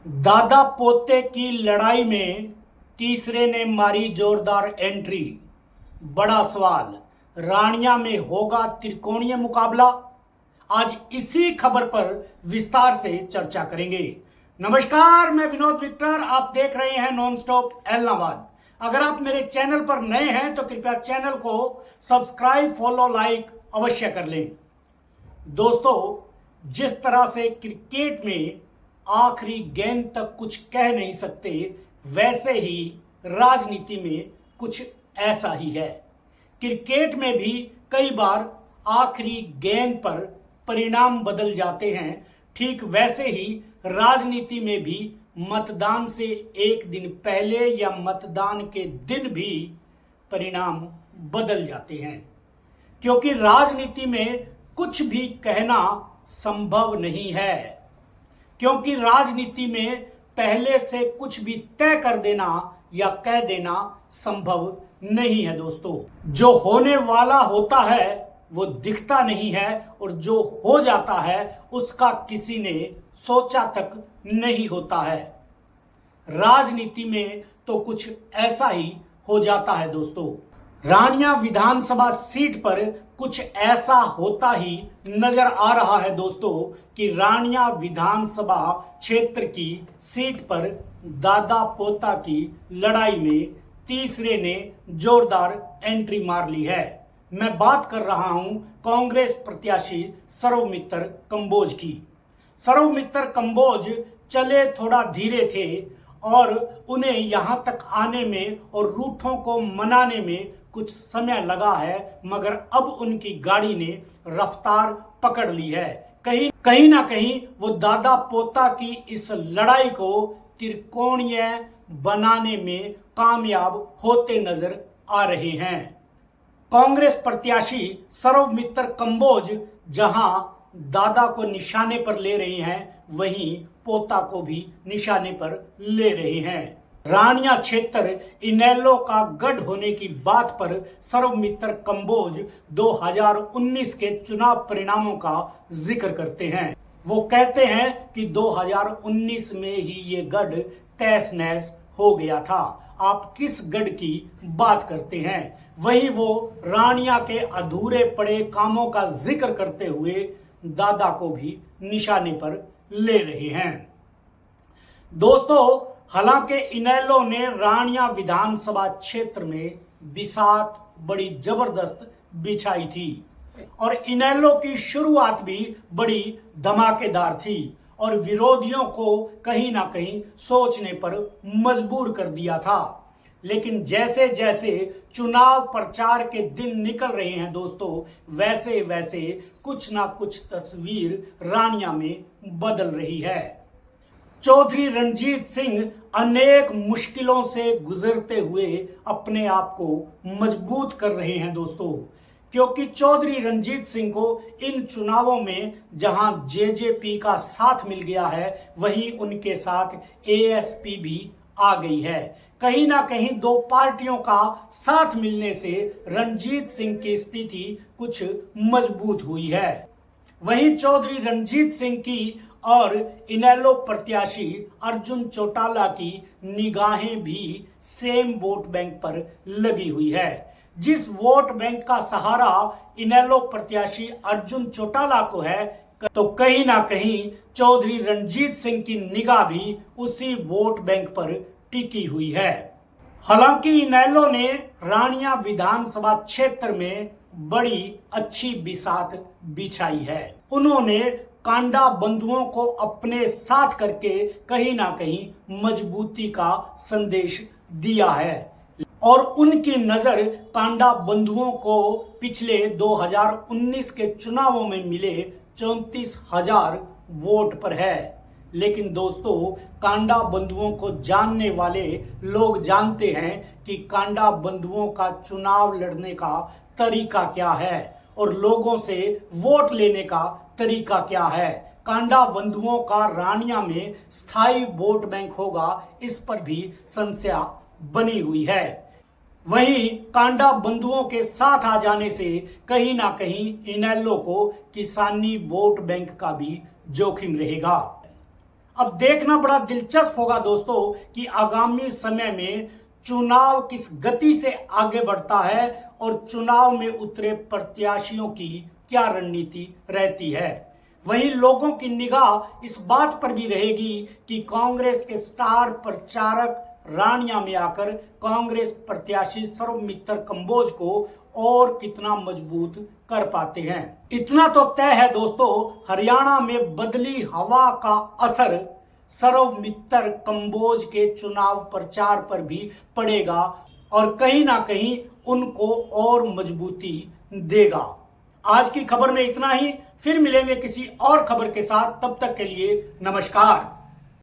दादा पोते की लड़ाई में तीसरे ने मारी जोरदार एंट्री। बड़ा सवाल, रानिया में होगा त्रिकोणीय मुकाबला? आज इसी खबर पर विस्तार से चर्चा करेंगे। नमस्कार, मैं विनोद विक्टर, आप देख रहे हैं नॉन स्टॉप एलनाबाद। अगर आप मेरे चैनल पर नए हैं तो कृपया चैनल को सब्सक्राइब, फॉलो, लाइक अवश्य कर लें। दोस्तों, जिस तरह से क्रिकेट में आखिरी गेंद तक कुछ कह नहीं सकते, वैसे ही राजनीति में कुछ ऐसा ही है। क्रिकेट में भी कई बार आखिरी गेंद पर परिणाम बदल जाते हैं। ठीक वैसे ही राजनीति में भी मतदान से एक दिन पहले या मतदान के दिन भी परिणाम बदल जाते हैं, क्योंकि राजनीति में कुछ भी कहना संभव नहीं है। क्योंकि राजनीति में पहले से कुछ भी तय कर देना या कह देना संभव नहीं है। दोस्तों, जो होने वाला होता है वो दिखता नहीं है, और जो हो जाता है उसका किसी ने सोचा तक नहीं होता है। राजनीति में तो कुछ ऐसा ही हो जाता है। दोस्तों, रानिया विधानसभा सीट पर कुछ ऐसा होता ही नजर आ रहा है दोस्तों कि रानिया विधानसभा क्षेत्र की सीट पर दादा पोता की लड़ाई में तीसरे ने जोरदार एंट्री मार ली है। मैं बात कर रहा हूं कांग्रेस प्रत्याशी सर्वमित्र कंबोज की। सर्वमित्र कंबोज चले थोड़ा धीरे थे और उन्हें यहां तक आने में और रूठों को मनाने में कुछ समय लगा है, मगर अब उनकी गाड़ी ने रफ्तार पकड़ ली है। कहीं ना कहीं वो दादा पोता की इस लड़ाई को त्रिकोणीय बनाने में कामयाब होते नजर आ रहे हैं। कांग्रेस प्रत्याशी सर्वमित्र कंबोज जहां दादा को निशाने पर ले रहे हैं, वहीं पोता को भी निशाने पर ले रहे हैं। रानिया क्षेत्र इनेलो का गढ़ होने की बात पर सर्वमित्र कंबोज 2019 के चुनाव परिणामों का जिक्र करते हैं। वो कहते हैं कि 2019 में ही ये गढ़ तहस नहस हो गया था। आप किस गढ़ की बात करते हैं? वही वो रानिया के अधूरे पड़े कामों का जिक्र करते हुए दादा को भी निशाने पर ले रहे हैं। दोस्तों, हालांकि इनेलो ने रानिया विधानसभा क्षेत्र में बिसात बड़ी जबरदस्त बिछाई थी और इनेलो की शुरुआत भी बड़ी धमाकेदार थी और विरोधियों को कहीं ना कहीं सोचने पर मजबूर कर दिया था। लेकिन जैसे जैसे चुनाव प्रचार के दिन निकल रहे हैं दोस्तों, वैसे वैसे कुछ ना कुछ तस्वीर रानिया में बदल रही है। चौधरी रणजीत सिंह अनेक मुश्किलों से गुजरते हुए अपने आप को मजबूत कर रहे हैं दोस्तों, क्योंकि चौधरी रणजीत सिंह को इन चुनावों में जहां जेजेपी का साथ मिल गया है, वहीं उनके साथ एएसपी भी आ गई है। कहीं ना कहीं दो पार्टियों का साथ मिलने से रणजीत सिंह की स्थिति कुछ मजबूत हुई है। वहीं चौधरी रणजीत सिंह की और इनेलो प्रत्याशी अर्जुन चौटाला की निगाहें भी सेम वोट बैंक पर लगी हुई है। जिस वोट बैंक का सहारा इनेलो प्रत्याशी अर्जुन चौटाला को है, तो कहीं ना कहीं चौधरी रणजीत सिंह की निगाह भी उसी वोट बैंक पर टिकी हुई है। हालांकि इनेलो ने रानिया विधानसभा क्षेत्र में बड़ी अच्छी बिसात बिछाई है। उन्होंने कांडा बंधुओं को अपने साथ करके कहीं ना कहीं मजबूती का संदेश दिया है और उनकी नजर कांडा बंधुओं को पिछले 2019 के चुनावों में मिले 34,000 वोट पर है। लेकिन दोस्तों, कांडा बंधुओं को जानने वाले लोग जानते हैं कि कांडा बंधुओं का चुनाव लड़ने का तरीका क्या है और लोगों से वोट लेने का तरीका क्या है। कांडा बंधुओं का रानिया में स्थायी वोट बैंक होगा, इस पर भी संशय बनी हुई है। वहीं कांडा बंधुओं के साथ आ जाने से कहीं ना कहीं इनेलो को किसानी वोट बैंक का भी जोखिम रहेगा। अब देखना बड़ा दिलचस्प होगा दोस्तों कि आगामी समय में चुनाव किस गति से आगे बढ़ता है और चुनाव में उतरे प्रत्याशियों की क्या रणनीति रहती है। वहीं लोगों की निगाह इस बात पर भी रहेगी कि कांग्रेस के स्टार प्रचारक रानिया में आकर कांग्रेस प्रत्याशी सर्वमित्र कंबोज को और कितना मजबूत कर पाते हैं। इतना तो तय है दोस्तों, हरियाणा में बदली हवा का असर सर्वमित्र कंबोज के चुनाव प्रचार पर भी पड़ेगा और कहीं ना कहीं उनको और मजबूती देगा। आज की खबर में इतना ही, फिर मिलेंगे किसी और खबर के साथ, तब तक के लिए नमस्कार।